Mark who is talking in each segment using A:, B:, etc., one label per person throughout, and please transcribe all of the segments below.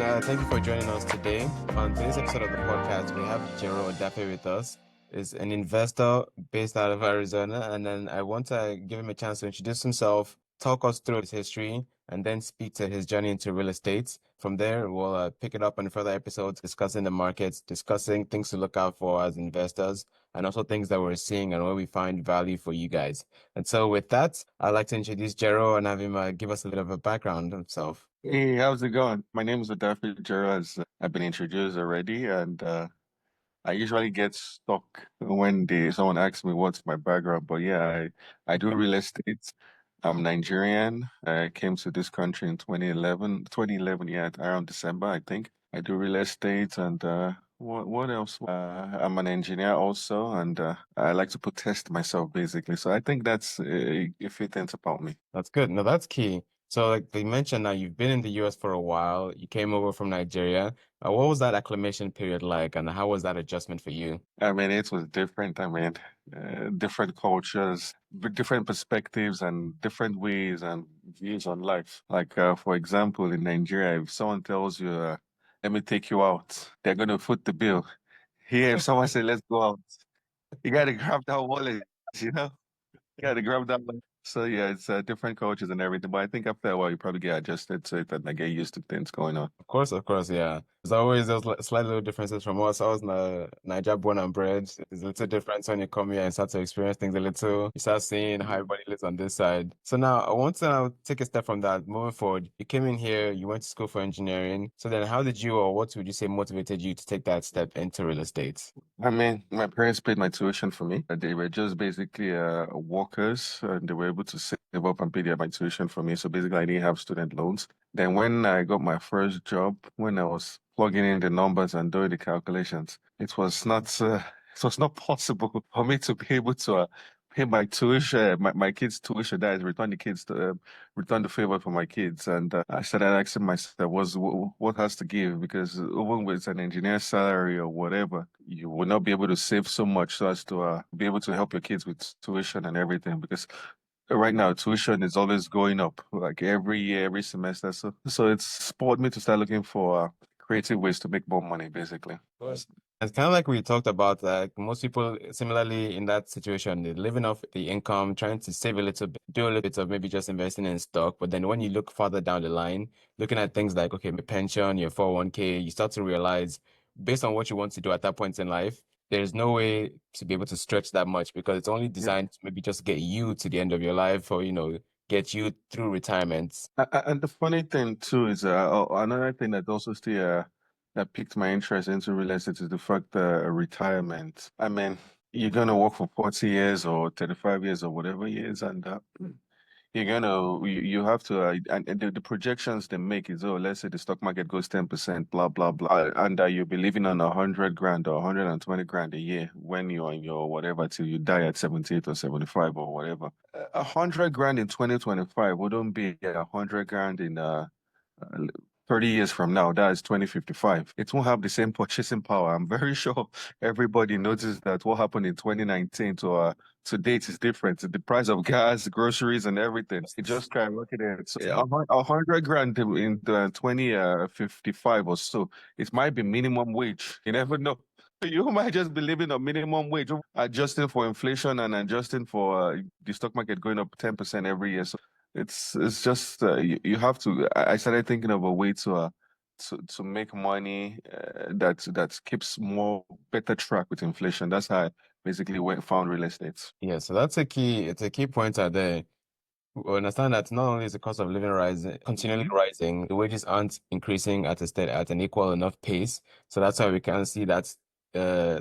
A: Thank you for joining us today. On today's episode of the podcast, we have Jeroh Odafe with us. Is an investor based out of Arizona, and then I want to give him a chance to introduce himself, talk us through his history, and then speak to his journey into real estate. From there, we'll pick it up on further episodes, discussing the markets, discussing things to look out for as investors, and also things that we're seeing and where we find value for you guys. And so, with that, I'd like to introduce Jeroh and have him give us a bit of a background on himself.
B: Hey, how's it going? My name is Odafe Jeroh, as I've been introduced already, and I usually get stuck when someone asks me what's my background. But yeah, I do real estate. I'm Nigerian. I came to this country in 2011, yeah, around December, I think. I do real estate and what else? I'm an engineer also, and I like to put test myself basically. So I think that's a few things about me.
A: That's good. No, that's key. So, like they mentioned, now you've been in the US for a while. You came over from Nigeria. What was that acclimation period like, and how was that adjustment for you?
B: I mean, it was different. I mean, different cultures, different perspectives, and different ways and views on life. Like, for example, in Nigeria, if someone tells you, let me take you out, they're going to foot the bill. Here, if someone says, let's go out, you got to grab that wallet, you know? You got to grab that one. So, yeah, it's different cultures and everything. But I think after a while, you probably get adjusted to it and like, get used to things going on.
A: Of course, yeah. There's always those slight little differences from us. I was Niger born and bred. There's a little difference when you come here and start to experience things a little. You start seeing how everybody lives on this side. So now I want to now take a step from that. Moving forward, you came in here, you went to school for engineering. So then how did you, or what would you say motivated you to take that step into real estate?
B: I mean, my parents paid my tuition for me. They were just basically workers, and they were able to save up and pay my tuition for me. So basically, I didn't have student loans. Then when I got my first job, when I was plugging in the numbers and doing the calculations, it was not possible for me to be able to pay my tuition, my kids' tuition. That is, return the favor for my kids. And I started asking myself, what has to give? Because even with an engineer salary or whatever, you will not be able to save so much so as to be able to help your kids with tuition and everything. Because right now, tuition is always going up, like every year, every semester. So it's spurred me to start looking for creative ways to make more money, basically.
A: Course. It's kind of like we talked about, like most people similarly in that situation, they're living off the income, trying to save a little bit, do a little bit of maybe just investing in stock. But then when you look farther down the line, looking at things like, okay, my pension, your 401k, you start to realize based on what you want to do at that point in life, there's no way to be able to stretch that much because it's only
B: Yeah.
A: designed to maybe just get you to the end of your life or, get you through retirement.
B: And the funny thing too is another thing that also still that piqued my interest into real estate is the fact that retirement. I mean, you're gonna work for 40 years or 35 years or whatever years, and you have to and the projections they make is, oh, let's say the stock market goes 10%, blah blah blah, and you'll be living on 100 grand or 120 grand a year when you're on your whatever till you die at 78 or 75 or whatever. 100 grand in 2025 wouldn't be 100 grand in uh, 30 years from now. That is 2055. It won't have the same purchasing power. I'm very sure everybody noticed that what happened in 2019 to date is different. The price of gas, groceries, and everything, it just skyrocketed. So yeah, 100 grand in the 2055 or so, it might be minimum wage. You never know. You might just be living on minimum wage, adjusting for inflation and adjusting for the stock market going up 10% every year. So it's just you have to. I started thinking of a way to make money that keeps more better track with inflation. That's how I basically found real estate.
A: Yeah, so that's it's a key point out there. We understand that not only is the cost of living rising, continually rising, the wages aren't increasing at an equal enough pace. So that's why we can see that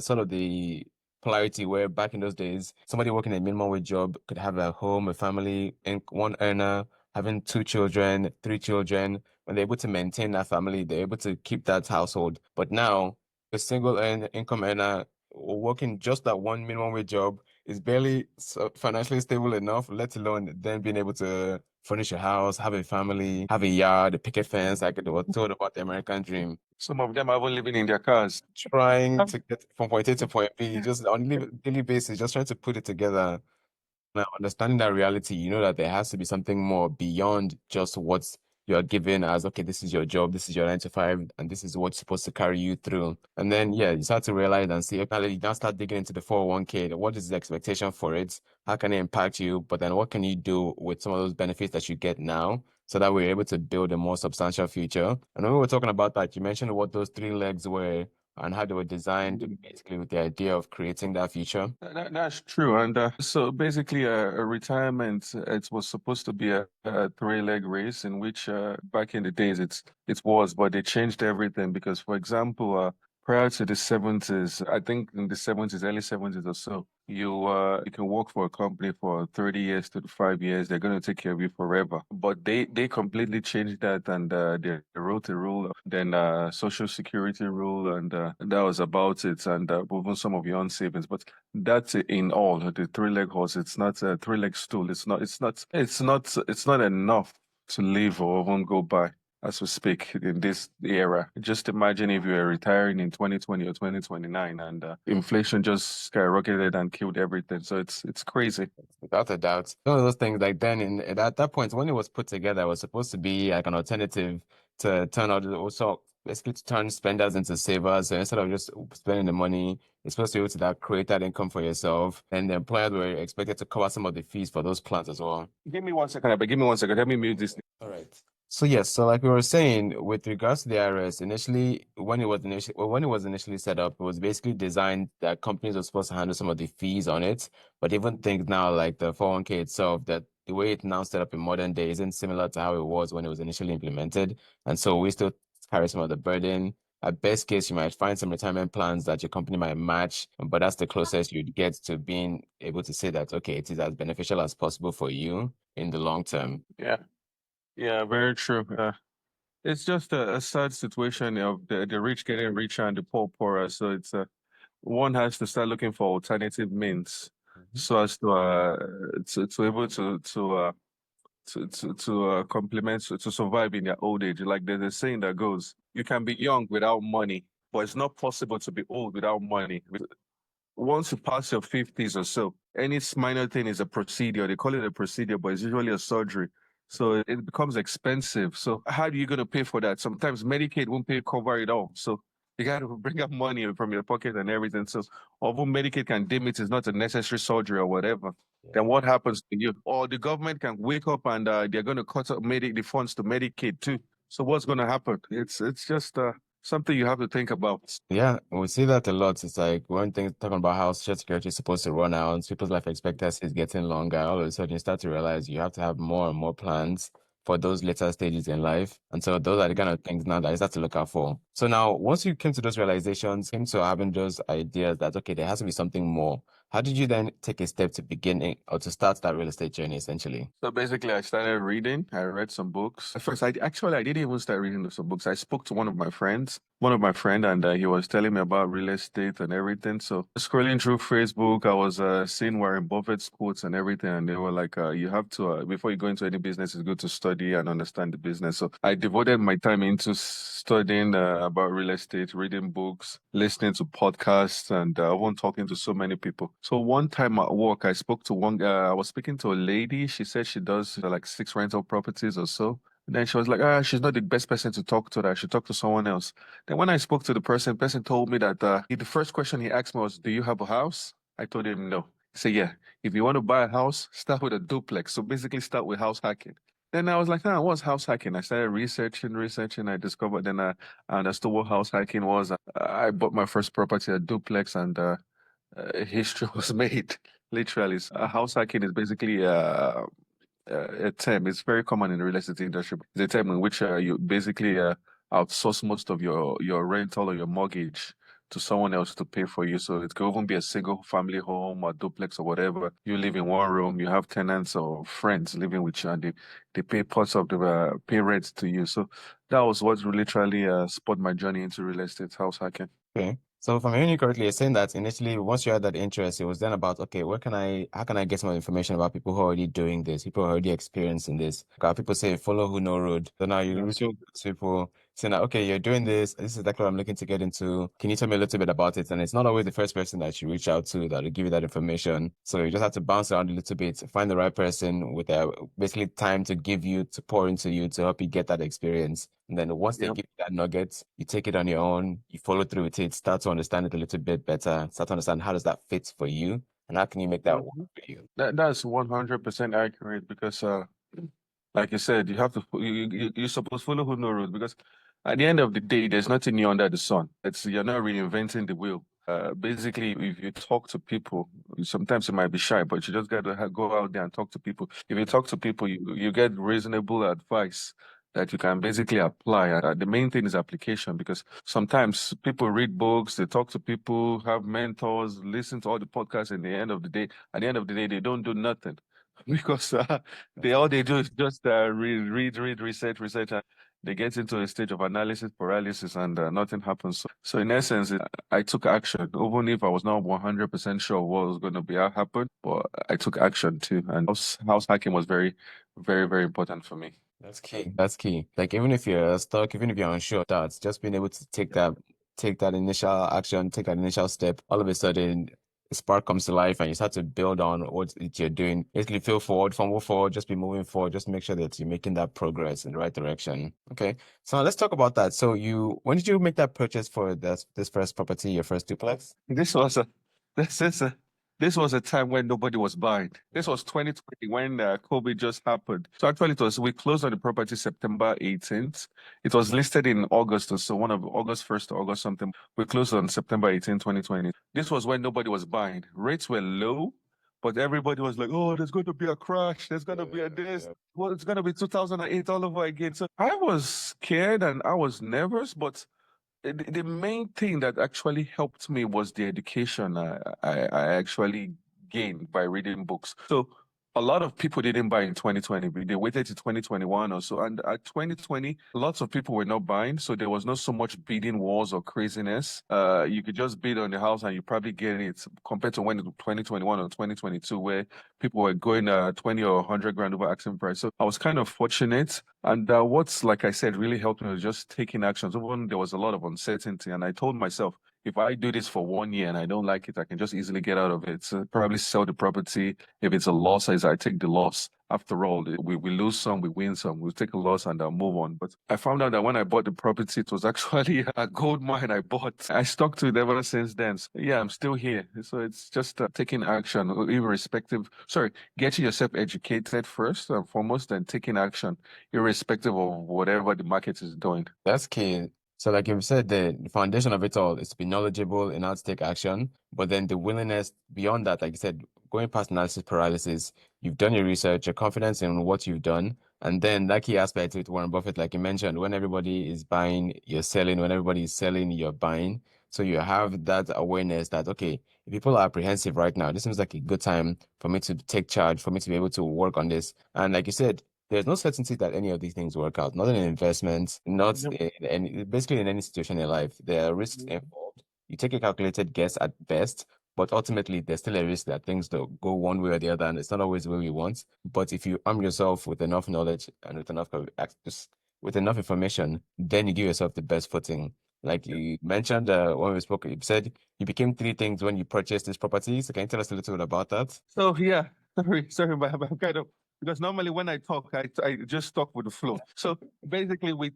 A: sort of the polarity where back in those days, somebody working a minimum wage job could have a home, a family, and one earner having two children, three children. When they're able to maintain that family, they're able to keep that household. But now, a income earner working just that one minimum wage job is barely financially stable enough, let alone then being able to furnish a house, have a family, have a yard, a picket fence, like they were told about the American dream.
B: Some of them are even living in their cars.
A: Trying to get from point A to point B, just on a daily basis, just trying to put it together. Now, understanding that reality, you know that there has to be something more beyond just what's you're given as, okay, this is your job, this is your 9 to 5, and this is what's supposed to carry you through. And then, yeah, you start to realize and see, okay, you now start digging into the 401k. What is the expectation for it? How can it impact you? But then what can you do with some of those benefits that you get now so that we're able to build a more substantial future? And when we were talking about that, you mentioned what those three legs were and how they were designed basically with the idea of creating that future.
B: That's true. And so basically, a retirement, it was supposed to be a three-leg race in which back in the days it was, but they changed everything because, for example, prior to the 70s, I think in the 70s, early 70s or so, you can work for a company for 30 years to 5 years. They're going to take care of you forever. But they completely changed that and they wrote a rule, then social security rule, and that was about it. And even some of your own savings. But that's in all the three-leg horse. It's not a three-leg stool. It's not enough to live or even go by as we speak in this era. Just imagine if you were retiring in 2020 or 2029 and inflation just skyrocketed and killed everything. So it's crazy.
A: Without a doubt. One of those things like then at that point when it was put together, it was supposed to be like an alternative to turn out also basically to turn spenders into savers. So instead of just spending the money, it's supposed to be able to that create that income for yourself. And the employers were expected to cover some of the fees for those plans as well.
B: Give me 1 second, but give me 1 second. Let me mute this.
A: All right. So yes, so like we were saying, with regards to the IRS, initially when it was initially set up, it was basically designed that companies were supposed to handle some of the fees on it. But even things now like the 401k itself, that the way it's now set up in modern day isn't similar to how it was when it was initially implemented. And so we still carry some of the burden. At best case, you might find some retirement plans that your company might match, but that's the closest you'd get to being able to say that, okay, it is as beneficial as possible for you in the long term.
B: Yeah, yeah, very true. It's just a sad situation of the rich getting richer and the poor poorer. So it's one has to start looking for alternative means
A: Mhm.
B: so as to able to complement to survive in their old age. Like there's a saying that goes, you can be young without money, but it's not possible to be old without money. Once you pass your 50s or so, any minor thing is a procedure. They call it a procedure, but it's usually a surgery. So it becomes expensive. So how are you going to pay for that? Sometimes Medicaid won't pay cover it all. So you got to bring up money from your pocket and everything. So although Medicaid can deem it is not a necessary surgery or whatever, then what happens to you? Or the government can wake up and they're going to cut up the funds to Medicaid too. So what's going to happen? It's just something you have to think about.
A: Yeah, we see that a lot. It's like when things talking about how Social Security is supposed to run out, people's life expectancy is getting longer. All of a sudden, you start to realize you have to have more and more plans for those later stages in life. And so those are the kind of things now that you start to look out for. So now, once you came to those realizations, came to having those ideas that, okay, there has to be something more. How did you then take a step to begin it or to start that real estate journey, essentially?
B: So basically, I started reading. I read some books. At first, I didn't even start reading some books. I spoke to one of my friend, and he was telling me about real estate and everything. So scrolling through Facebook, I was seeing Warren Buffett's quotes and everything, and they were like, "You have to before you go into any business, it's good to study and understand the business." So I devoted my time into studying about real estate, reading books, listening to podcasts, and even talking to so many people. So one time at work, I spoke to one. I was speaking to a lady. She said she does like 6 rental properties or so. And then she was like, she's not the best person to talk to. That I should talk to someone else. Then when I spoke to the person told me that the first question he asked me was, "Do you have a house?" I told him no. He said, "Yeah, if you want to buy a house, start with a duplex. So basically, start with house hacking." Then I was like, what's house hacking? I started researching. I discovered, then I understood what house hacking was. I bought my first property, a duplex, and history was made. Literally, house hacking is basically a term. It's very common in the real estate industry. It's a term in which you basically outsource most of your rental or your mortgage to someone else to pay for you. So it could even be a single family home or duplex or whatever. You live in one room, you have tenants or friends living with you, and they pay parts of the pay rent to you. So that was what literally spurred my journey into real estate, house hacking.
A: Okay. So if I'm hearing you correctly, you're saying that initially, once you had that interest, it was then about, okay, how can I get some information about people who are already doing this, people who are already experiencing this? People say follow who know road. So now you reach out to people, saying that, okay, you're doing this. This is exactly what I'm looking to get into. Can you tell me a little bit about it? And it's not always the first person that you reach out to that will give you that information. So you just have to bounce around a little bit, find the right person with basically time to give you, to pour into you, to help you get that experience. And then once they
B: Yep.
A: give you that nugget, you take it on your own, you follow through with it, start to understand it a little bit better, start to understand how does that fit for you, and how can you make that work
B: Mhm.
A: for you.
B: That's 100% accurate because like you said, you have to you're supposed to follow who no rules because at the end of the day, there's nothing new under the sun. It's you're not reinventing the wheel. Basically, if you talk to people, sometimes you might be shy, but you just got to go out there and talk to people. If you talk to people, you get reasonable advice that you can basically apply. And the main thing is application because sometimes people read books, they talk to people, have mentors, listen to all the podcasts, and at the end of the day, they don't do nothing because
A: That's
B: they do is just read, research, and they get into a stage of analysis paralysis, and nothing happens. So in essence, I took action, even if I was not 100% sure what was going to be happen, but I took action too. And house hacking was very, very, very important for me.
A: That's key. That's key. Like even if you're stuck, even if you're unsure, that's just being able to take that initial action, take that initial step. All of a sudden, a spark comes to life, and you start to build on what you're doing. Basically, feel forward, fumble forward, just be moving forward. Just make sure that you're making that progress in the right direction. Okay. So let's talk about that. So when did you make that purchase for this first property, your first duplex?
B: This was a this is a this was a time when nobody was buying. This
A: Yeah.
B: was 2020 when COVID just happened. So actually, it was we closed on the property September 18th. It was listed in August, or so one of August 1st to August something. We closed on September 18th, 2020. This was when nobody was buying. Rates were low, but everybody was like, "Oh, there's going to be a crash. There's going to be a this.
A: Yeah.
B: Well, it's going to be 2008 all over again." So I was scared and I was nervous, but the main thing that actually helped me was the education I actually gained by reading books. So a lot of people didn't buy in 2020. They waited to 2021 or so. And at 2020, lots of people were not buying. So there was not so much bidding wars or craziness. You could just bid on the house and you probably get it compared to when 2021 or 2022, where people were going 20 or 100 grand over asking price. So I was kind of fortunate. And what's, like I said, really helped me was just taking actions. Even there was a lot of uncertainty. And I told myself, if I do this for 1 year and I don't like it, I can just easily get out of it. So probably sell the property. If it's a loss, I take the loss. After all, we lose some, we win some. We'll take a loss and I'll move on. But I found out that when I bought the property, it was actually a gold mine I bought. I stuck to it ever since then. So yeah, I'm still here. So it's just taking action, irrespective. Sorry, getting yourself educated first and foremost, and taking action irrespective of whatever the market is doing.
A: That's key. So, like you've said, the foundation of it all is to be knowledgeable and how to take action. But then the willingness beyond that, like you said, going past analysis paralysis, you've done your research, your confidence in what you've done. And then that key aspect with Warren Buffett, like you mentioned, when everybody is buying, you're selling. When everybody is selling, you're buying. So you have that awareness that, okay, if people are apprehensive right now, this seems like a good time for me to take charge, for me to be able to work on this. And like you said, there's no certainty that any of these things work out, not in investments, not
B: Yep.
A: in any, basically in any situation in life. There are risks involved. You take a calculated guess at best, but ultimately there's still a risk that things don't go one way or the other, and it's not always the way we want. But if you arm yourself with enough knowledge and with just with enough information, then you give yourself the best footing. Like you mentioned when we spoke, you said you became three things when you purchased this property. So can you tell us a little bit about that?
B: So yeah, sorry, but I'm kind of because normally when I talk, I just talk with the flow. So basically, with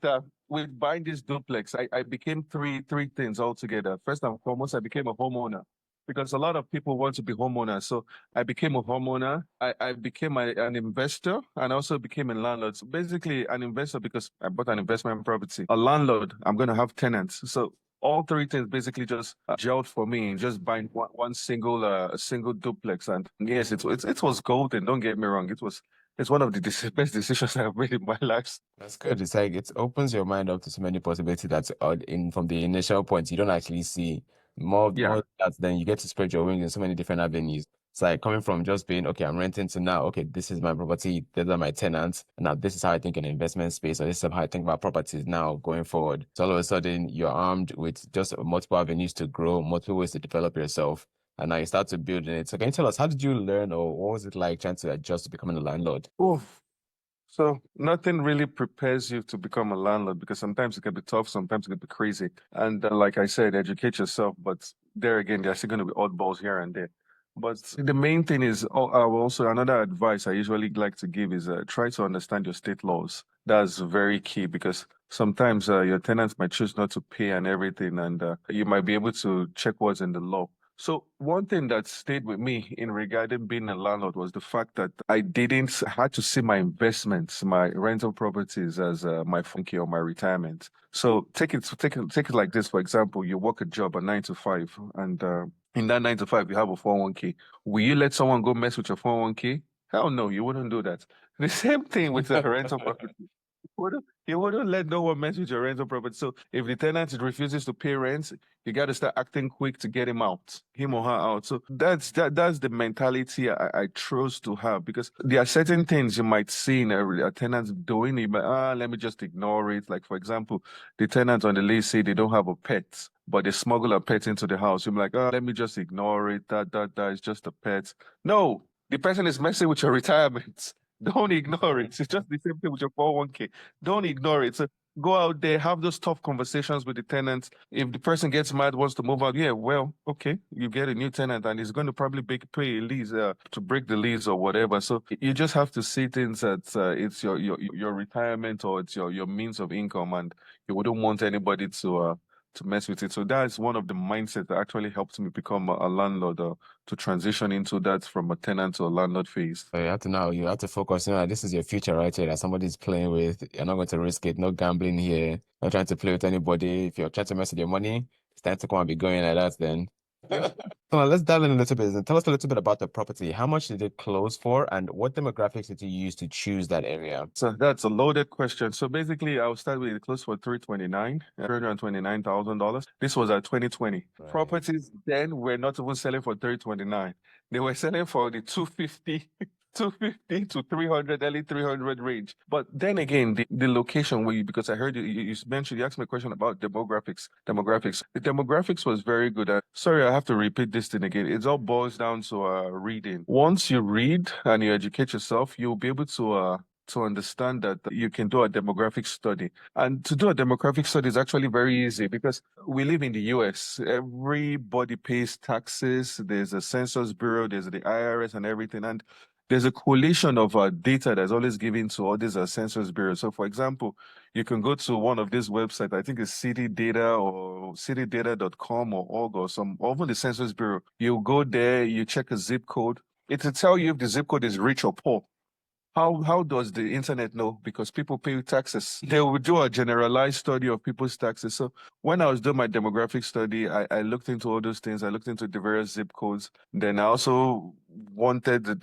B: buying this duplex, I became three things altogether. First and foremost, I became a homeowner because a lot of people want to be homeowners. So I became a homeowner. I became an investor and also became a landlord. So basically, an investor because I bought an investment property. A landlord, I'm going to have tenants. So all three things basically just gelled for me, just buying one single single duplex. And yes, it was golden. Don't get me wrong. It's one of the best decisions I've made in my life.
A: That's good. It's like it opens your mind up to so many possibilities that in from the initial point you don't actually see more
B: Yeah.
A: that then you get to spread your wings in so many different avenues. It's like coming from just being okay, I'm renting to now, okay, this is my property, these are my tenants, and now this is how I think an investment space, or this is how I think about properties now going forward. So all of a sudden you're armed with just multiple avenues to grow, multiple ways to develop yourself. And now you start to build in it. So can you tell us how did you learn or what was it like trying to adjust to becoming a landlord?
B: Oh. So nothing really prepares you to become a landlord because sometimes it can be tough, sometimes it can be crazy. And like I said, educate yourself. But there again, there's still going to be oddballs here and there. But the main thing is also another advice I usually like to give is try to understand your state laws. That's very key because sometimes your tenants might choose not to pay and everything, and you might be able to check what's in the law. So one thing that stayed with me in regarding being a landlord was the fact that I had to see my investments, my rental properties as my funky or my retirement. So take it like this. For example, you work a job a 9 to 5, and in that 9 to 5 you have a 401k. Will you let someone go mess with your 401k? Hell no, you wouldn't do that. The same thing with the rental property. You wouldn't let no one mess with your rental property. So if the tenant refuses to pay rent, you got to start acting quick to get him out, him or her out. So that's the mentality I chose to have because there are certain things you might see in a tenant doing. You might, let me just ignore it. Like for example, the tenants on the lease say they don't have a pet, but they smuggle a pet into the house. You're like, let me just ignore it. That is just a pet. No, the person is messing with your retirement. Don't ignore it. It's just the same thing with your 401k. Don't ignore it. So go out there, have those tough conversations with the tenants. If the person gets mad, wants to move out, yeah, well, okay, you get a new tenant and he's going to probably pay a lease to break the lease or whatever. So you just have to see things that it's your retirement or it's your means of income, and you wouldn't want anybody to mess with it. So that's one of the mindsets that actually helped me become a landlord to transition into that from a tenant to a landlord phase.
A: So you have to focus, this is your future right here that somebody's playing with. You're not going to risk it. No gambling here. Not trying to play with anybody. If you're trying to mess with your money, it's time to come and be going like that then. So now let's dive in a little bit and tell us a little bit about the property. How much did it close for and what demographics did you use to choose that area?
B: So that's a loaded question. So basically, I'll start with it close for 329, $329,000. This was at 2020.
A: Right.
B: Properties then were not even selling for 329. They were selling for the 250, 250 to 300, early 300 range. But then again, the location where because I heard you mentioned, you asked me a question about demographics. Demographics. The demographics was very good. Sorry, I have to repeat this thing again. It all boils down to reading. Once you read and you educate yourself, you'll be able to understand that you can do a demographic study. And to do a demographic study is actually very easy because we live in the US. Everybody pays taxes. There's a Census Bureau, there's the IRS and everything. And there's a collation of data that's always given to all these census bureaus. So, for example, you can go to one of these websites, I think it's City Data or citydata.com or org or or even the Census Bureau. You go there, you check a zip code. It will tell you if the zip code is rich or poor. How does the internet know? Because people pay taxes. They will do a generalized study of people's taxes. So when I was doing my demographic study, I looked into all those things. I looked into the various zip codes. Then I also wanted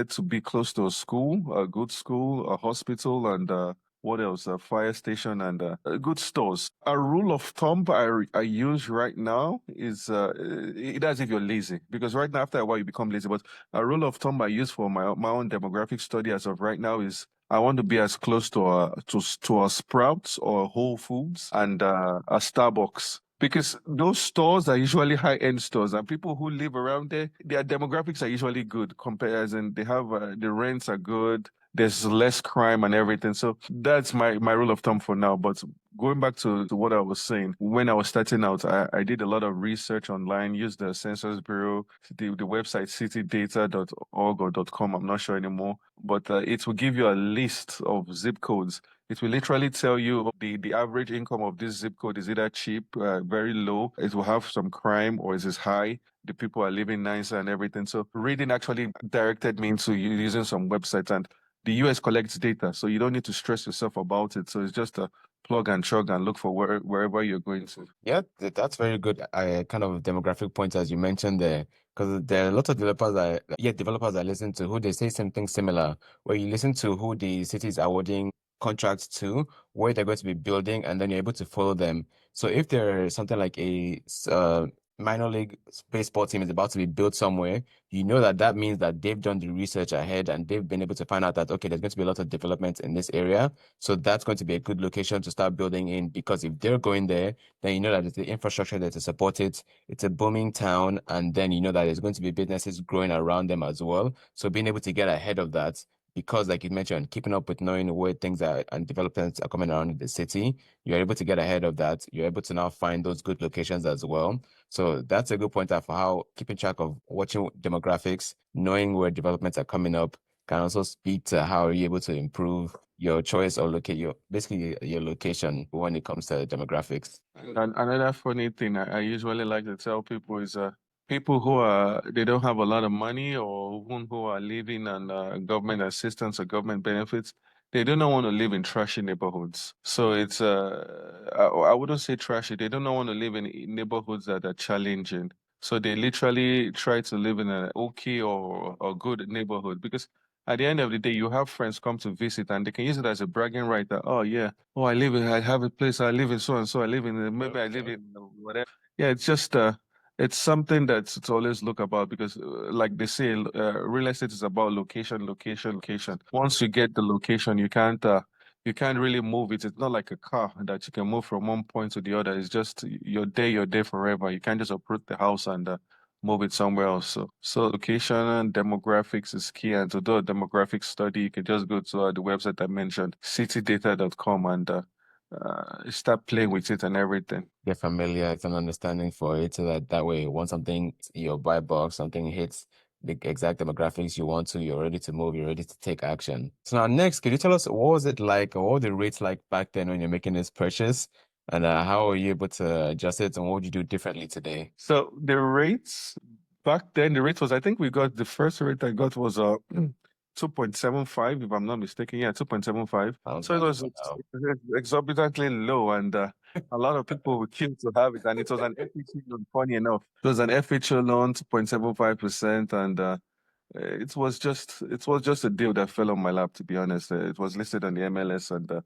B: to be close to a school, a good school, a hospital, and what else? A fire station and good stores. A rule of thumb I use right now is it as if you're lazy because right now after a while you become lazy. But a rule of thumb I use for my own demographic study as of right now is I want to be as close to a Sprouts or a Whole Foods and a Starbucks. Because those stores are usually high-end stores, and people who live around there, their demographics are usually good compared, as in they have the rents are good, there's less crime and everything. So that's my rule of thumb for now. But going back to what I was saying, when I was starting out, I did a lot of research online, used the Census Bureau, the website citydata.org or .com, I'm not sure anymore, but it will give you a list of zip codes. It will literally tell you the average income of this zip code is either cheap, very low, it will have some crime, or is it high. The people are living nicer and everything. So reading actually directed me into using some websites, and the US collects data, so you don't need to stress yourself about it. So it's just a plug and chug and look for wherever you're going to.
A: Yeah, that's very good. Kind of demographic points as you mentioned there, because there are a lot of developers I listen to who they say something similar, where you listen to who the city is awarding contracts to, where they're going to be building, and then you're able to follow them. So if there's something like a minor league baseball team is about to be built somewhere, you know that means that they've done the research ahead and they've been able to find out that, okay, there's going to be a lot of development in this area. So that's going to be a good location to start building in because if they're going there, then you know that there's the infrastructure there to support it. It's a booming town, and then you know that there's going to be businesses growing around them as well. So being able to get ahead of that because, like you mentioned, keeping up with knowing where things are and developments are coming around in the city, you're able to get ahead of that. You're able to now find those good locations as well. So that's a good point out for how keeping track of watching demographics, knowing where developments are coming up can also speak to how you're able to improve your choice or locate your basically your location when it comes to demographics.
B: And another funny thing I usually like to tell people is people who are they don't have a lot of money or even who are living on government assistance or government benefits, they do not want to live in trashy neighborhoods. So it's I wouldn't say trashy. They do not want to live in neighborhoods that are challenging. So they literally try to live in an okay or good neighborhood because at the end of the day, you have friends come to visit and they can use it as a bragging right that, oh yeah, oh I have a place, I live in so and so, I live in, maybe I live in whatever. Yeah, it's just, it's something that's to always look about because, like they say, real estate is about location, location, location. Once you get the location, you can't really move it. It's not like a car that you can move from one point to the other. It's just you're there forever. You can't just uproot the house and move it somewhere else. So location and demographics is key. And to do a demographic study, you can just go to the website I mentioned, citydata.com, and start playing with it and everything.
A: Get familiar, it's an understanding for it so that that way, once something your buy box, something hits the exact demographics you want to, you're ready to move, you're ready to take action. So now next, could you tell us what was it like or what were the rates like back then when you're making this purchase? And how were you able to adjust it and what would you do differently today?
B: So the rates back then, the rate was, I think we got the first rate I got was 2.75, if I'm not mistaken. Yeah, 2.75.
A: Sounds
B: So it was
A: wonderful.
B: exorbitantly low, and a lot of people were keen to have it. And it was an FHA loan, funny enough. It was an FHA loan, 2.75%, and it was just a deal that fell on my lap, to be honest. It was listed on the MLS, and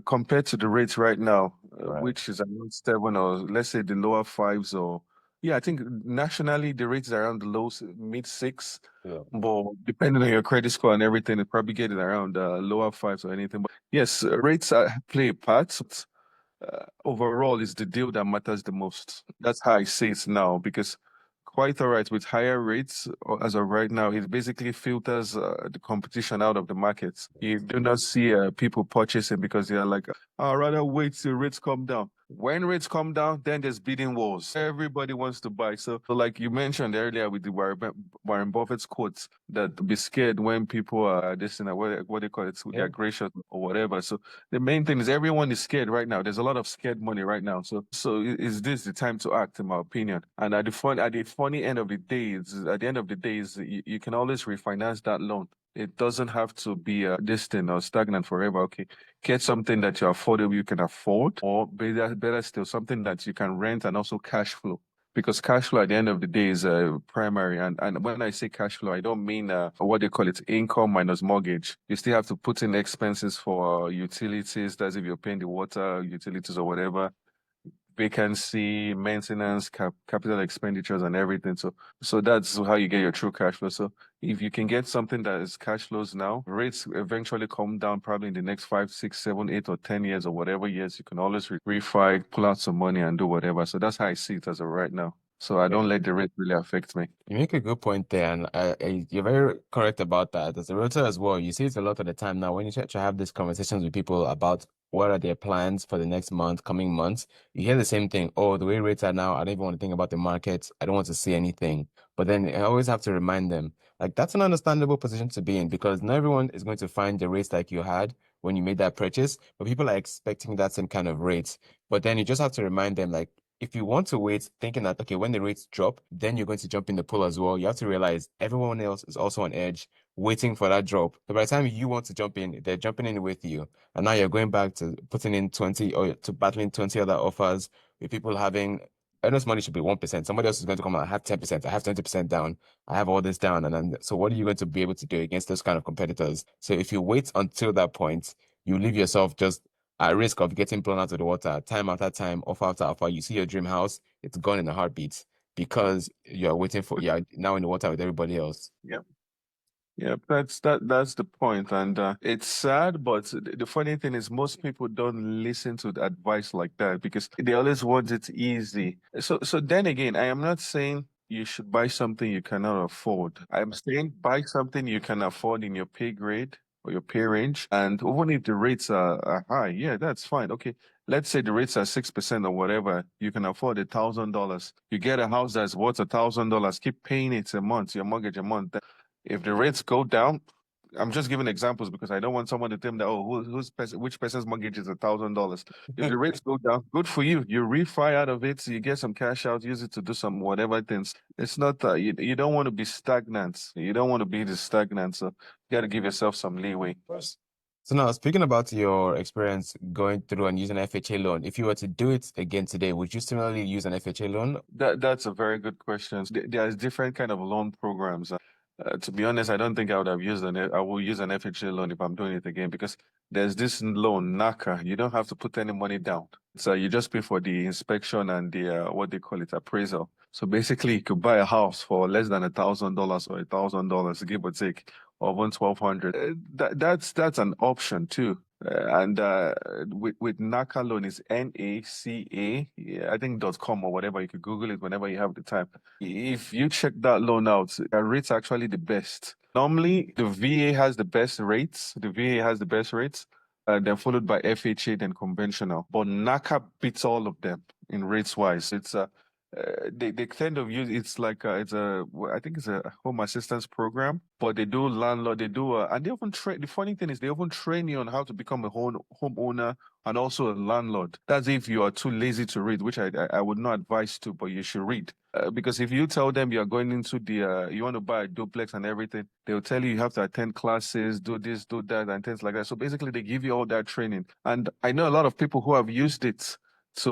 B: compared to the rates right now,
A: Right.
B: which is around seven or let's say the lower fives, or yeah, I think nationally the rates are around the mid six.
A: Yeah.
B: But depending on your credit score and everything, it probably get it around lower fives or anything. But yes, rates play a part. Overall, it's the deal that matters the most. That's how I see it now, because quite all right with higher rates as of right now, it basically filters the competition out of the markets. You do not see people purchasing because they're like, I'd rather wait till rates come down. When rates come down, then there's bidding wars. Everybody wants to buy. So like you mentioned earlier with the Warren Buffett's quotes, that be scared when people are this and that, what they call it,
A: Yeah.
B: they're gracious or whatever. So the main thing is everyone is scared right now. There's a lot of scared money right now. So is this the time to act, in my opinion? And at the funny end of the day, you can always refinance that loan. It doesn't have to be distant or stagnant forever. Okay, get something that you're affordable, you can afford, or better still, something that you can rent and also cash flow, because cash flow at the end of the day is primary. And when I say cash flow, I don't mean what they call it income minus mortgage. You still have to put in expenses for utilities. That's if you're paying the water, utilities, or whatever, vacancy, maintenance, capital expenditures, and everything. So that's how you get your true cash flow. So if you can get something that is cash flows now, rates eventually come down probably in the next 5, 6, 7, 8, or 10 years or whatever years, you can always refi, pull out some money and do whatever. So that's how I see it as of right now. So I don't let the rate really affect me.
A: You make a good point there, and you're very correct about that. As a realtor as well, you see it a lot of the time now when you try to have these conversations with people about what are their plans for the next month, coming months. You hear the same thing. Oh, the way rates are now, I don't even want to think about the market. I don't want to see anything. But then I always have to remind them, like that's an understandable position to be in because not everyone is going to find the rates like you had when you made that purchase, but people are expecting that same kind of rates. But then you just have to remind them, like, if you want to wait, thinking that, okay, when the rates drop, then you're going to jump in the pool as well, you have to realize everyone else is also on edge, waiting for that drop. So by the time you want to jump in, they're jumping in with you. And now you're going back to putting in 20 or to battling 20 other offers with people having, earnest money should be 1%. Somebody else is going to come out, I have 10%, I have 20% down, I have all this down. And then, so what are you going to be able to do against those kind of competitors? So if you wait until that point, you leave yourself just at risk of getting blown out of the water time after time, offer after offer. You see your dream house, it's gone in a heartbeat because you're waiting for, you're now in the water with everybody else.
B: Yeah. Yeah, that's the point. And it's sad, but the funny thing is most people don't listen to the advice like that because they always want it easy. So then again, I am not saying you should buy something you cannot afford. I'm saying buy something you can afford in your pay grade. or your pay range. And even if the rates are high, yeah, that's fine. Okay, let's say the rates are 6% or whatever, you can afford $1,000. You get a house that's worth $1,000, keep paying it a month, your mortgage a month. If the rates go down, I'm just giving examples because I don't want someone to tell me that, oh, which person's mortgage is $1,000. If the rates go down, good for you. You refi out of it, you get some cash out, use it to do some whatever things. It's not you don't want to be stagnant. You don't want to be the stagnant. So you got to give yourself some leeway.
A: Course. So now, speaking about your experience going through and using an FHA loan, if you were to do it again today, would you similarly use an FHA loan?
B: That's a very good question. There's different kind of loan programs. To be honest, I don't think I would have used I will use an FHA loan if I'm doing it again because there's this loan, NACA. You don't have to put any money down. So you just pay for the inspection and the what they call it, appraisal. So basically, you could buy a house for less than $1,000 or $1,000, give or take, or even 1,200. That's an option too. And with NACA loan is NACA, yeah, I think .com or whatever. You could Google it whenever you have the time. If you check that loan out, the rate's actually the best. Normally, the VA has the best rates. The VA has the best rates, then followed by FHA, then conventional. But NACA beats all of them in rates wise. They kind of use it's like I think it's a home assistance program, but they do landlord, and they often train. The funny thing is they often train you on how to become a homeowner and also a landlord. That's if you are too lazy to read, which I would not advise to, but you should read. Because if you tell them you're going into you want to buy a duplex and everything, they'll tell you have to attend classes, do this, do that, and things like that. So basically, they give you all that training. And I know a lot of people who have used it to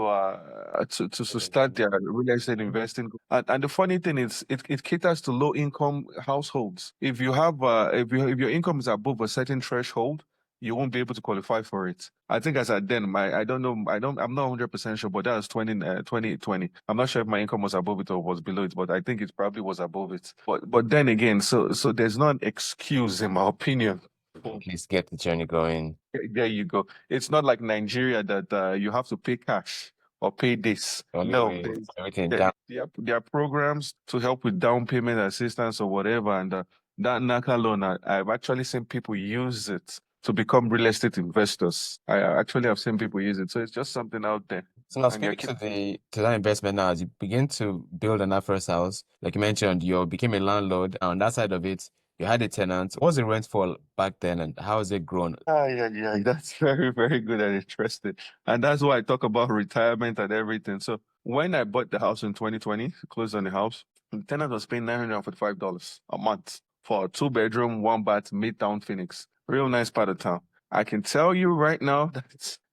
B: start their real estate investing. And the funny thing is it caters to low income households. If you have if your income is above a certain threshold, you won't be able to qualify for it. I think as at then, I don't know, I'm not 100% sure, but that was 2020. I'm not sure if my income was above it or was below it, but I think it probably was above it. But then again, so there's not an excuse in my opinion.
A: At least get the journey going.
B: There you go. It's not like Nigeria that you have to pay cash or pay this.
A: The only
B: No,
A: way is everything
B: there,
A: down.
B: there are programs to help with down payment assistance or whatever. And that NACA loan, I've actually seen people use it to become real estate investors. I actually have seen people use it. So it's just something out there.
A: So now
B: And you
A: speaking
B: keep,
A: to that investment now, as you begin to build on that first house, like you mentioned, you became a landlord. On that side of it, you had a tenant. What was the rent for back then, and how has it grown?
B: yeah, that's very, very good and interesting. And that's why I talk about retirement and everything. So when I bought the house in 2020, closed on the house, the tenant was paying $945 a month for a two-bedroom, one bath, midtown Phoenix. Real nice part of town. I can tell you right now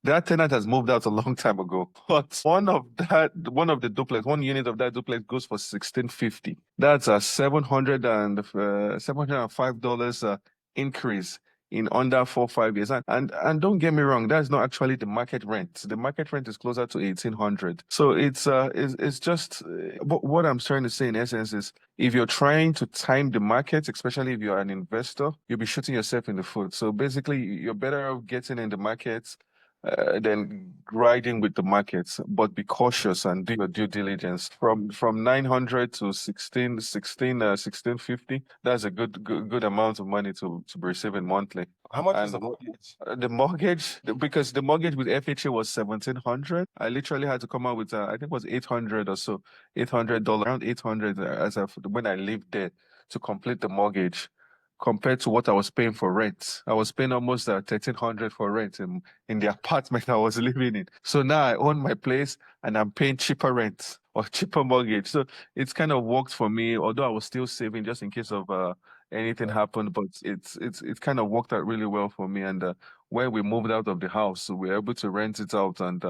B: that tenant has moved out a long time ago. But one of the duplex, one unit of that duplex goes for 1650. That's a $705 increase in under 4 5 years. And don't get me wrong, that's not actually the market rent. The market rent is closer to 1800. So it's just what I'm trying to say in essence is if you're trying to time the market, especially if you're an investor, you'll be shooting yourself in the foot. So basically, you're better off getting in the markets than riding with the markets, but be cautious and do your due diligence. From 900 to 1650, that's a good amount of money to be receiving monthly.
A: How much is
B: And
A: the mortgage?
B: the mortgage, because the mortgage with FHA was 1700, I literally had to come out with I think it was 800 or so, $800, around 800 when I lived there to complete the mortgage. Compared to what I was paying for rent, I was paying almost 1,300 for rent in the apartment I was living in. So now I own my place and I'm paying cheaper rent or cheaper mortgage. So it's kind of worked for me, although I was still saving just in case of anything happened. But it's kind of worked out really well for me. And when we moved out of the house, we were able to rent it out and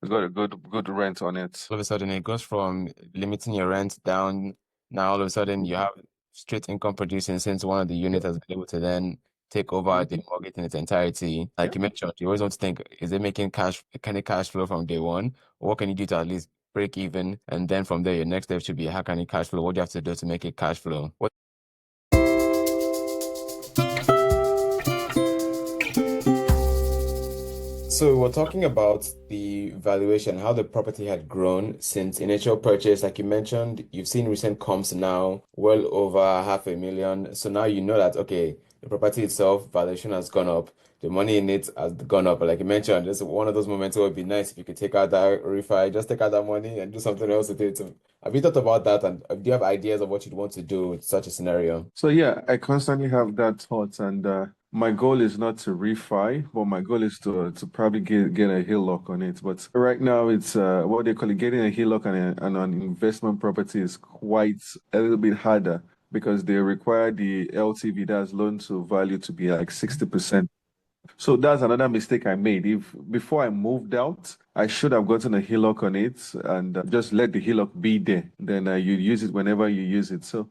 B: we got a good rent on it.
A: All of a sudden, it goes from limiting your rent down. Now, all of a sudden, you have straight income producing since one of the units has been able to then take over the mortgage in its entirety.
B: Yeah.
A: Like you mentioned, you always want to think, is it making cash, can it cash flow from day one? Or what can you do to at least break even? And then from there, your next step should be, how can it cash flow? What do you have to do to make it cash flow? So we're talking about the valuation, how the property had grown since initial purchase. Like you mentioned, you've seen recent comps now, well over 500,000. So now you know that, okay, the property itself valuation has gone up, the money in it has gone up. Like you mentioned, this is one of those moments where it would be nice if you could take out that refi, just take out that money and do something else with it. So have you thought about that? And do you have ideas of what you'd want to do with such a scenario?
B: So yeah, I constantly have that thought, and my goal is not to refi, but my goal is to probably get a HELOC on it. But right now, it's what they call it, getting a HELOC on an investment property is quite a little bit harder because they require the LTV, that's loan to value, to be like 60%. So that's another mistake I made. If before I moved out, I should have gotten a HELOC on it and just let the HELOC be there. Then you use it whenever you use it. So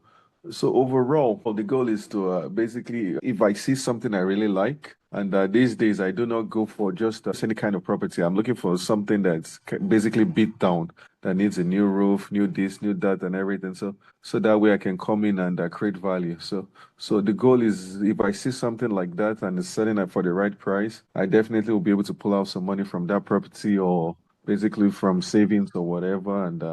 B: overall, the goal is to basically, if I see something I really like, and these days I do not go for just any kind of property. I'm looking for something that's basically beat down, that needs a new roof, new this, new that, and everything. So that way I can come in and create value. So the goal is, if I see something like that and it's selling at for the right price, I definitely will be able to pull out some money from that property, or basically from savings or whatever, and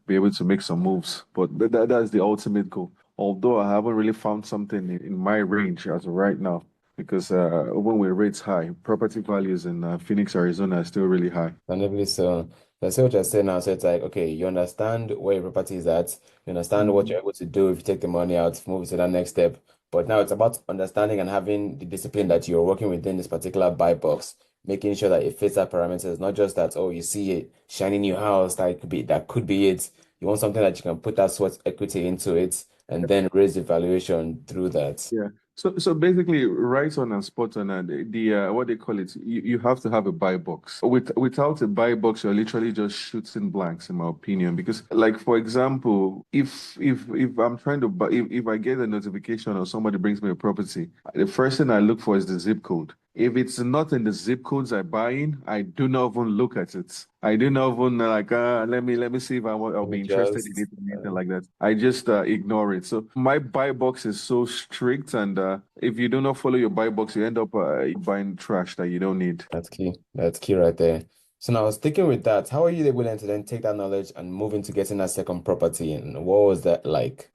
B: be able to make some moves. But that's the ultimate goal. Although I haven't really found something in my range as of right now, because even with rates high, property values in Phoenix, Arizona are still really high.
A: Understandably so. I see what you're saying now. So it's like, okay, you understand where your property is at, you understand what
B: Mhm.
A: you're able to do if you take the money out, move to that next step. But now it's about understanding and having the discipline that you're working within this particular buy box, making sure that it fits that parameters, not just that, oh, you see a shiny new house, that could be it. You want something that you can put that sweat equity into it and then raise the valuation through that.
B: Yeah. So basically, right on and spot on, and the what they call it, you have to have a buy box. Without a buy box, you're literally just shooting blanks, in my opinion. Because, like for example, if I'm trying to buy, if I get a notification or somebody brings me a property, the first thing I look for is the zip code. If it's not in the zip codes I buy in, I do not even look at it. I do not even like let me see if I'll
A: Let me
B: be interested in
A: just
B: it or anything like that. I just ignore it. So my buy box is so strict, and if you do not follow your buy box, you end up buying trash that you don't need.
A: That's key. That's key right there. So now sticking with that, how are you able then to then take that knowledge and move into getting that second property? And what was that like?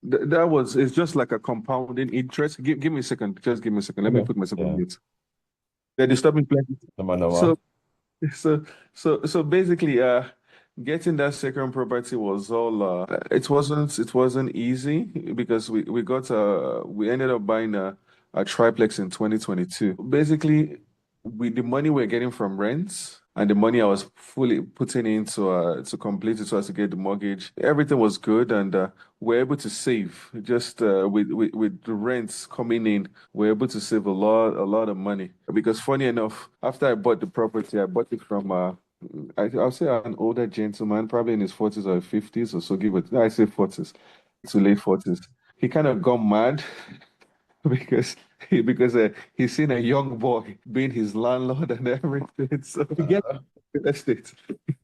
B: That was it's just like a compounding interest. Give me a second. Just give me a second. Let me
A: Okay.
B: put myself on
A: Yeah.
B: mute. They're disturbing plenty.
A: Number, number.
B: So So, so basically, getting that second property was all. It wasn't easy because we ended up buying a triplex in 2022. Basically, with the money we're getting from rents and the money I was fully putting into to complete it so as to get the mortgage, everything was good, and we're able to save. Just with the rents coming in, we're able to save a lot of money. Because funny enough, after I bought the property, I bought it from I'll say an older gentleman, probably in his 40s or 50s or so, give it. No, I say 40s to late 40s. He kind of got mad because he's seen a young boy being his landlord and everything. So he gets
A: Uh,
B: real estate.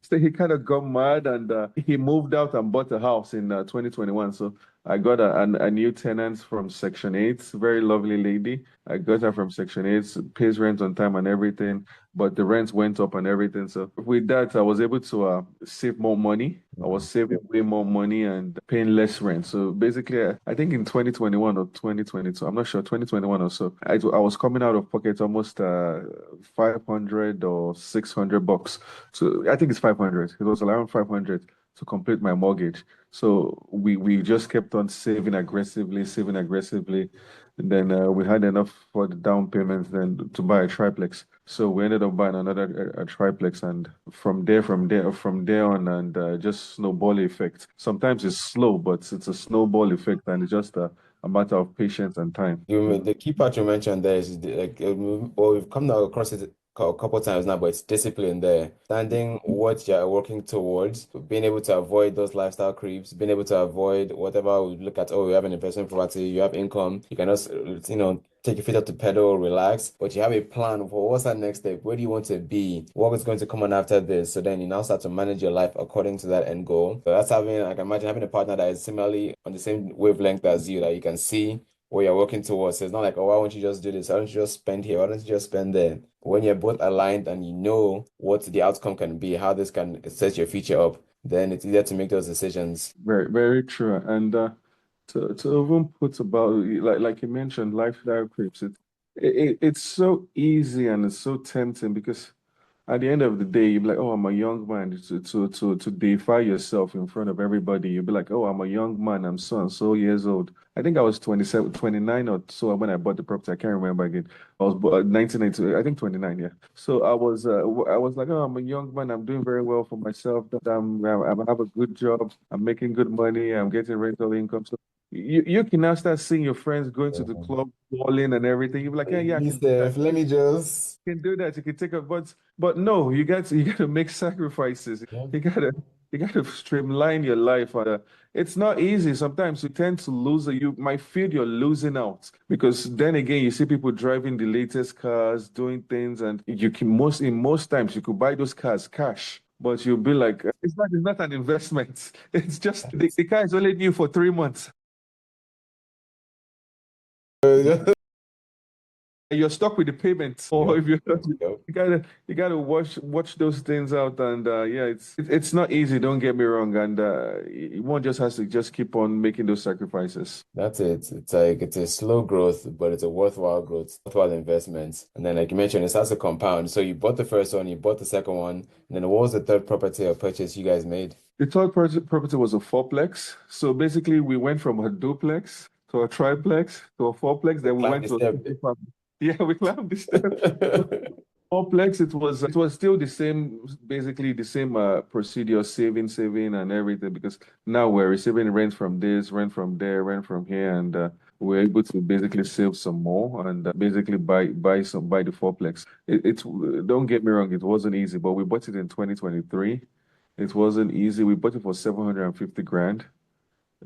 B: So he kind of got mad, and he moved out and bought a house in 2021. So I got a new tenant from Section 8, very lovely lady. I got her from Section 8, pays rent on time and everything, but the rent went up and everything. So with that, I was able to save more money. I was saving way more money and paying less rent. So basically, I think in 2021 or 2022, I'm not sure, 2021 or so, I was coming out of pocket almost 500 or 600 bucks. So I think it's 500. It was around 500 to complete my mortgage. So we just kept on saving aggressively. And then we had enough for the down payments then to buy a triplex. So we ended up buying another a triplex, and from there on, and just snowball effect. Sometimes it's slow, but it's a snowball effect, and it's just a matter of patience and time.
A: the key part you mentioned there is well, we've come now across it a couple times now, but it's discipline there. Standing what you're working towards, being able to avoid those lifestyle creeps, being able to avoid whatever we look at, oh, you have an investment property, you have income, you can just, take your feet up to pedal, relax, but you have a plan for what's that next step? Where do you want to be? What is going to come on after this? So then you now start to manage your life according to that end goal. So that's having, I can imagine having a partner that is similarly on the same wavelength as you, that you can see what you're working towards. So it's not like, oh, why won't you just do this? Why don't you just spend here? Why don't you just spend there? When you're both aligned and you know what the outcome can be, how this can set your future up, then it's easier to make those decisions.
B: Very, very true. And To even put about like you mentioned, lifestyle creeps. It's so easy and it's so tempting because at the end of the day, you'll be like, oh, I'm a young man. To deify yourself in front of everybody, you'll be like, oh, I'm a young man. I'm so and so years old. I think I was 27, 29 or so when I bought the property. I can't remember again. I was 1990, I think 29, yeah. So I was like, oh, I'm a young man. I'm doing very well for myself. That I have a good job. I'm making good money. I'm getting rental income. So you can now start seeing your friends going to the
A: Yeah.
B: club, balling and everything. You'll be like, yeah, yeah, I
A: Me,
B: can do that.
A: Steph, let me just.
B: Can do that. You can take a but no, you got to make sacrifices.
A: Yeah,
B: You got to streamline your life. It's not easy. Sometimes you tend to lose. You might feel you're losing out because then again, you see people driving the latest cars, doing things, and you can most times you could buy those cars cash. But you'll be like, it's not an investment. It's just the car is only new for 3 months. You're stuck with the payments, or
A: yep,
B: if you're
A: yep.
B: you gotta watch those things out, and yeah, it's not easy. Don't get me wrong, and one just has to just keep on making those sacrifices.
A: That's it. It's like it's a slow growth, but it's a worthwhile growth, worthwhile investment. And then, like you mentioned, it starts to compound. So you bought the first one, you bought the second one, and then what was the third property or purchase you guys made?
B: The third property was a fourplex. So basically, we went from a duplex to a triplex to a fourplex.
A: You
B: Then we
A: climbed
B: went
A: the
B: to a
A: step.
B: single family. Yeah, we climbed the steps. Complex, it was still the same, basically the same procedure, saving and everything, because now we're receiving rent from this, rent from there, rent from here, and we're able to basically save some more and basically buy the fourplex. It's don't get me wrong, it wasn't easy, but we bought it in 2023. It wasn't easy. We bought it for 750 grand.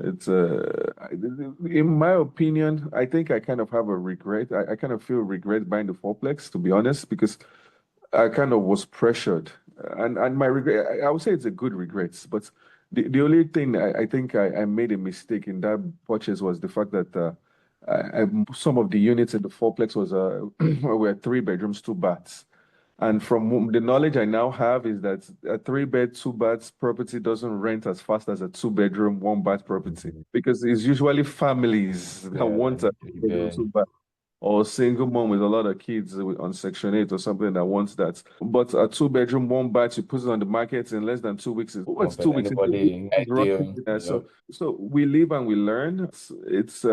B: It's in my opinion, I think I kind of have a regret. I kind of feel regret buying the fourplex, to be honest, because I kind of was pressured, and my regret, I would say it's a good regret, but the only thing I think I made a mistake in that purchase was the fact that some of the units in the fourplex was were 3 bedrooms, 2 baths. And from the knowledge I now have is that a 3 bed, 2 baths property doesn't rent as fast as a 2 bedroom, 1 bath property
A: Mhm.
B: because it's usually families that
A: Yeah,
B: want a bedroom,
A: even
B: 2 bath or single mom with a lot of kids on Section 8 or something that wants that. But a 2 bedroom, 1 bath, you put it on the market in less than 2 weeks.
A: oh,
B: What's
A: but
B: 2 weeks? In 2 weeks,
A: anybody
B: it's rushing
A: ideal.
B: there.
A: Yep.
B: So we live and we learn. It's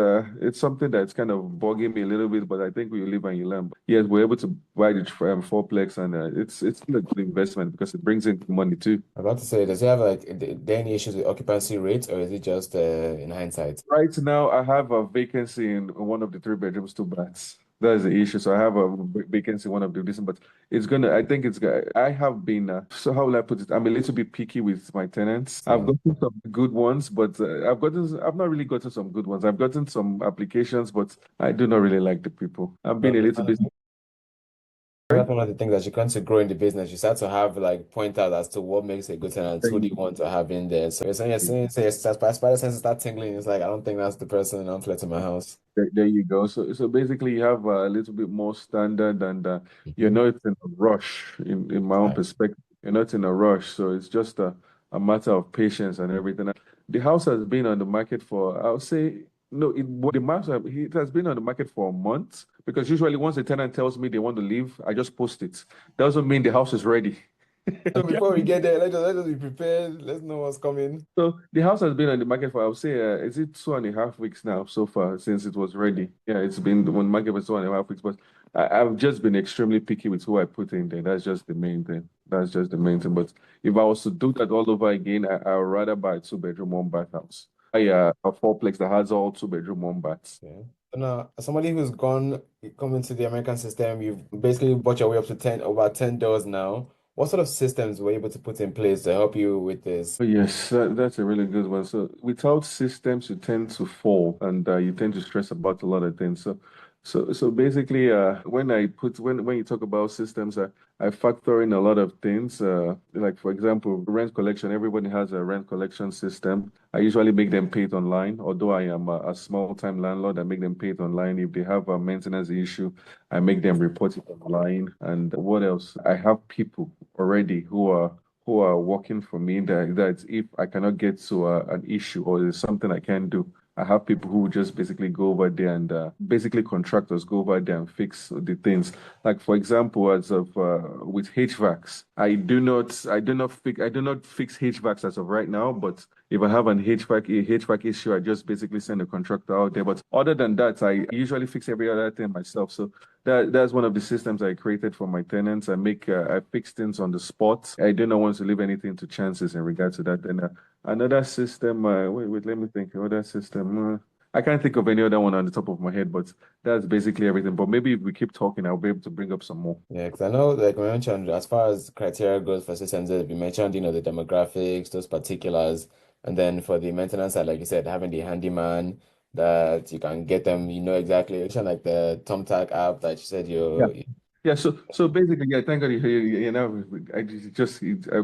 B: something that's kind of bugging me a little bit, but I think we live and you learn. But yes, we're able to buy the fourplex, and it's still a good investment because it brings in money too.
A: I'm about to say, does it have like there any issues with occupancy rates, or is it just in hindsight?
B: Right now, I have a vacancy in one of the 3 bedrooms, 2 baths. That's the issue. So I have a vacancy in one of the this, but I think I have been, so how will I put it? I'm a little bit picky with my tenants. I've
A: Same.
B: gotten some good ones, but I've not really gotten some good ones. I've gotten some applications, but I do not really like the people. I've been a little bit.
A: That's one of the things that you come to grow in the business. You start to have like point out as to what makes a good tenant, who do you want to have in there. So you're saying, spider sense start tingling. It's like I don't think that's the person I'm fletching my house.
B: There you go. So basically, you have a little bit more standard, and you're
A: Mhm.
B: not in a rush. In my own
A: Right.
B: perspective, you're not in a rush. So it's just a matter of patience and everything. The house has been on the market for, I would say, no, it has been on the market for a month because usually once the tenant tells me they want to leave, I just post it. Doesn't mean the house is ready.
A: So before we get there, let us be prepared. Let's know what's coming.
B: So the house has been on the market for, I would say, is it 2.5 weeks now so far since it was ready? Yeah, it's been on the market for 2.5 weeks, but I've just been extremely picky with who I put in there. That's just the main thing. That's just the main thing. But if I was to do that all over again, I would rather buy a 2 bedroom, 1 bath house. Buy a fourplex that has all 2 bedroom, 1 baths.
A: Yeah. So now, as somebody who's come into the American system, you've basically bought your way up to 10, over 10 doors now. What sort of systems were you able to put in place to help you with this?
B: Oh, yes, that's a really good one. So without systems, you tend to fall and you tend to stress about a lot of things. So basically, when you talk about systems, I factor in a lot of things. Like for example, rent collection. Everybody has a rent collection system. I usually make them pay it online. Although I am a small time landlord, I make them pay it online. If they have a maintenance issue, I make them report it online. And what else? I have people already who are working for me that if I cannot get to an issue or there's something I can't do, I have people who just basically go over there and basically contractors go over there and fix the things. Like for example, as of with HVACs, I do not fix HVACs as of right now. But if I have an HVAC issue, I just basically send a contractor out there. But other than that, I usually fix every other thing myself. So that's one of the systems I created for my tenants. I fix things on the spot. I do not want to leave anything to chances in regard to that. And another system, let me think. Other system, I can't think of any other one on the top of my head, but that's basically everything. But maybe if we keep talking, I'll be able to bring up some more.
A: Yeah, because I know, like we mentioned, as far as criteria goes for systems, you mentioned, the demographics, those particulars, and then for the maintenance side, like you said, having the handyman that you can get them, exactly. You mentioned like the TomTac app that you said
B: Yeah.
A: you.
B: Yeah, so basically, yeah, thank God I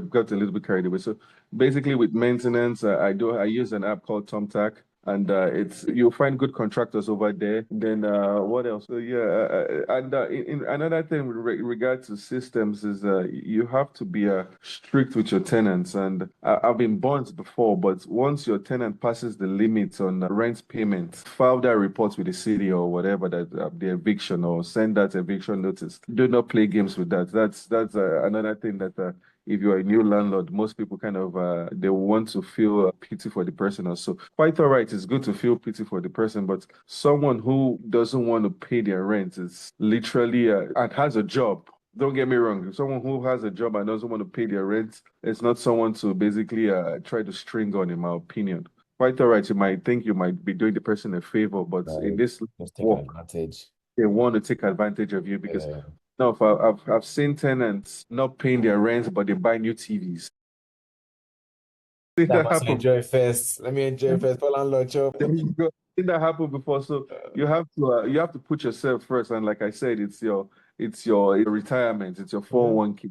B: got a little bit carried away. So basically, with maintenance, I use an app called TomTac, and it's you'll find good contractors over there. Then what else? So yeah, and in another thing with regard to systems is you have to be strict with your tenants. And I've been burnt before, but once your tenant passes the limits on rent payment, file that report with the city or whatever that the eviction or send that eviction notice. Do not play games with that. That's another thing that if you're a new landlord, most people kind of they want to feel pity for the person also. Quite all right, it's good to feel pity for the person, but someone who doesn't want to pay their rent is literally and has a job. Don't get me wrong. Someone who has a job and doesn't want to pay their rent, it's not someone to basically try to string on, in my opinion. Quite all right. You might think you might be doing the person a favor, but in
A: Like,
B: this
A: just taking
B: work,
A: advantage.
B: they want to take advantage of you because
A: Yeah.
B: now if I've seen tenants not paying their rent, but they buy new TVs. Seen
A: That
B: that
A: must
B: happen.
A: enjoy first. Let me enjoy first. For landlord chop.
B: There you go. Seen that happen before. So you have to put yourself first. And like I said, it's your retirement. It's your
A: Yeah,
B: 401k.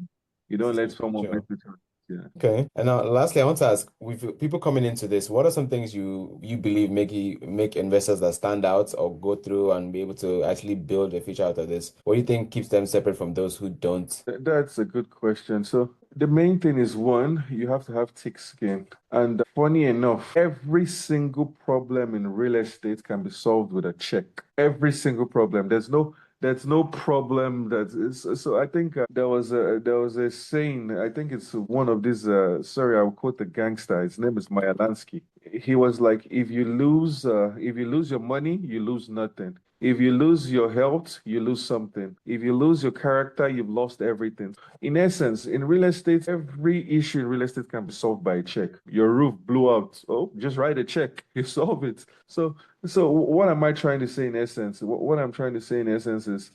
B: You
A: this
B: don't
A: is
B: let
A: your
B: someone mess
A: future.
B: with you. Yeah.
A: Okay. And now, lastly, I want to ask, with people coming into this, what are some things you believe make investors that stand out or go through and be able to actually build a future out of this? What do you think keeps them separate from those who don't?
B: That's a good question. So the main thing is one, you have to have thick skin. And funny enough, every single problem in real estate can be solved with a check. Every single problem. There's no problem that is. So I think there was a saying. I think it's one of these. Sorry, I'll quote the gangster. His name is Maya Lansky. He was like, if you lose your money, you lose nothing. If you lose your health, you lose something. If you lose your character, you've lost everything. In essence, in real estate, every issue in real estate can be solved by a check. Your roof blew out. Oh, just write a check. You solve it. So what am I trying to say in essence? What I'm trying to say in essence is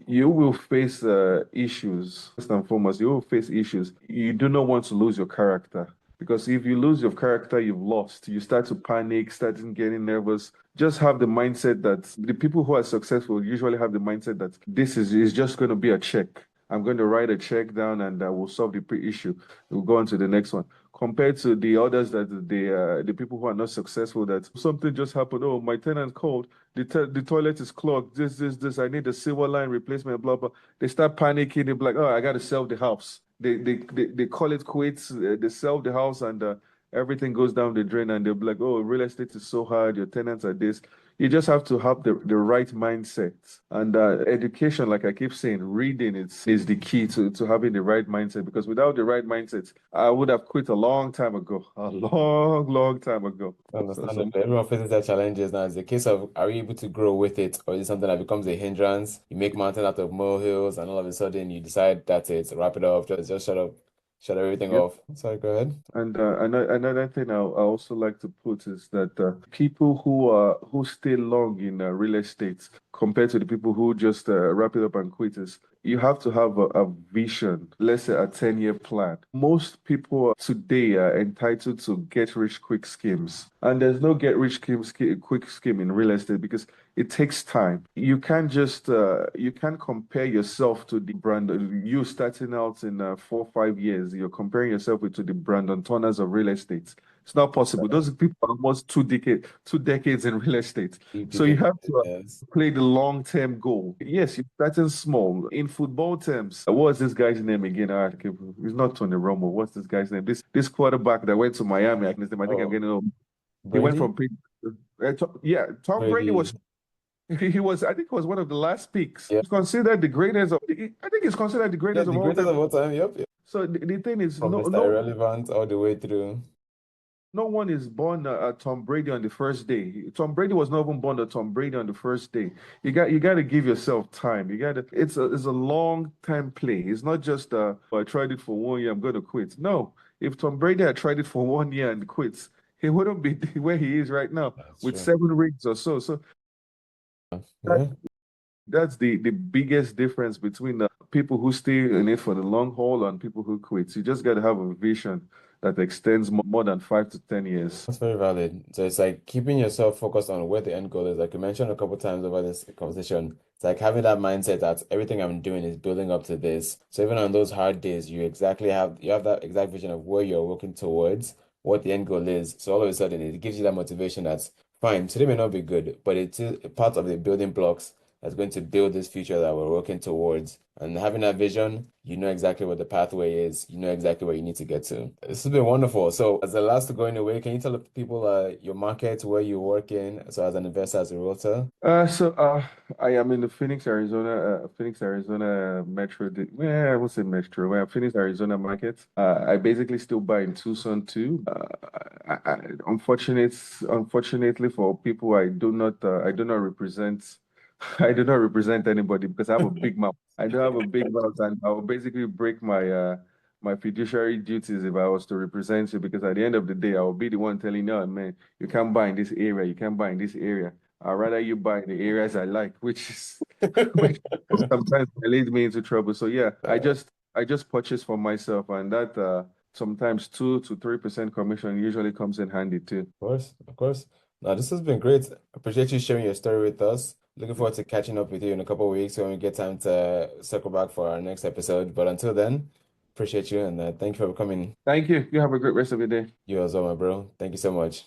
B: you will face issues. First and foremost, you will face issues. You do not want to lose your character. Because if you lose your character, you've lost. You start to panic, starting getting nervous. Just have the mindset that the people who are successful usually have the mindset that this is just going to be a check. I'm going to write a check down and I will solve the issue. We'll go on to the next one. Compared to the others that the people who are not successful, that something just happened. Oh, my tenant called. The toilet is clogged. This. I need a silver line replacement. Blah blah. They start panicking. They're like, oh, I got to sell the house. They call it quits. They sell the house and everything goes down the drain. And they'll be like, oh, real estate is so hard. Your tenants are this. You just have to have the right mindset. And education, like I keep saying, reading is the key to having the right mindset. Because without the right mindset, I would have quit a long time ago, a long, long time ago. So
A: Understandable. Everyone faces their challenges now. It's a case of, are you able to grow with it, or is it something that becomes a hindrance? You make mountains out of molehills, and all of a sudden you decide that's it, wrap it up, just shut up, shut everything
B: yeah.
A: off. Sorry, go ahead.
B: And another thing I also like to put is that people who stay long in real estate compared to the people who just wrap it up and quit is you have to have a vision, let's say a 10-year plan. Most people today are entitled to get rich quick schemes, and there's no get rich quick scheme in real estate because it takes time. You can't compare yourself to the brand. You starting out in 4 or 5 years, you're comparing yourself to the Brandon Turners of real estate. It's not possible. Those people are almost 2 decades in real estate.
A: Deep,
B: So
A: deep
B: you
A: in
B: have to
A: business.
B: play the long-term goal. Yes, you're starting small. In football terms, what's this guy's name again? He's not Tony Romo. What's this guy's name? This quarterback that went to Miami. I think I'm
A: Oh,
B: getting old. He went
A: Brady?
B: from Yeah, Tom Brady
A: Brady.
B: was he was I think he was one of the last picks.
A: Yeah.
B: He's considered the greatest of I think he's considered the
A: Yeah,
B: greatest of
A: the
B: all
A: greatest
B: time.
A: of all time. Yep. Yep.
B: So the thing is,
A: From Mr. Irrelevant all the way through.
B: no one is born Tom Brady on the first day. Tom Brady was not even born Tom Brady on the first day. You got to give yourself time. You got to. It's a long time play. It's not just I tried it for 1 year. I'm going to quit. No, if Tom Brady had tried it for 1 year and quits, he wouldn't be where he is right now
A: That's
B: with
A: true.
B: 7 rings or so. So that,
A: Yeah.
B: that's the biggest difference between the people who stay in it for the long haul and people who quit. You just got to have a vision that extends more than 5 to 10 years.
A: That's very valid. So it's like keeping yourself focused on where the end goal is. Like you mentioned a couple times over this conversation, it's like having that mindset that everything I'm doing is building up to this. So even on those hard days, you have that exact vision of where you're working towards, what the end goal is. So all of a sudden it gives you that motivation that's fine. Today may not be good, but it's part of the building blocks that's going to build this future that we're working towards. And having that vision, you know exactly what the pathway is. You know exactly where you need to get to. This has been wonderful. So, as the last going away, can you tell the people your market, where you work in? So, as an investor, as a realtor.
B: So I am in the Phoenix, Arizona metro. Well, I won't say metro. Well, Phoenix, Arizona market. I basically still buy in Tucson too. Unfortunately for people, I do not represent, I do not represent anybody because I have a big mouth. I do have a big mouth, and I will basically break my fiduciary duties if I was to represent you. Because at the end of the day, I will be the one telling you, "Oh, man, you can't buy in this area. You can't buy in this area." I'd rather you buy in the areas I like, which is which sometimes leads me into trouble. So yeah, I just purchase for myself, and that sometimes 2 to 3% commission usually comes in handy too.
A: Of course, of course. Now, this has been great. Appreciate you sharing your story with us. Looking forward to catching up with you in a couple of weeks when we get time to circle back for our next episode. But until then, appreciate you and thank you for coming.
B: Thank you. You have a great rest of your day.
A: You as well, my bro. Thank you so much.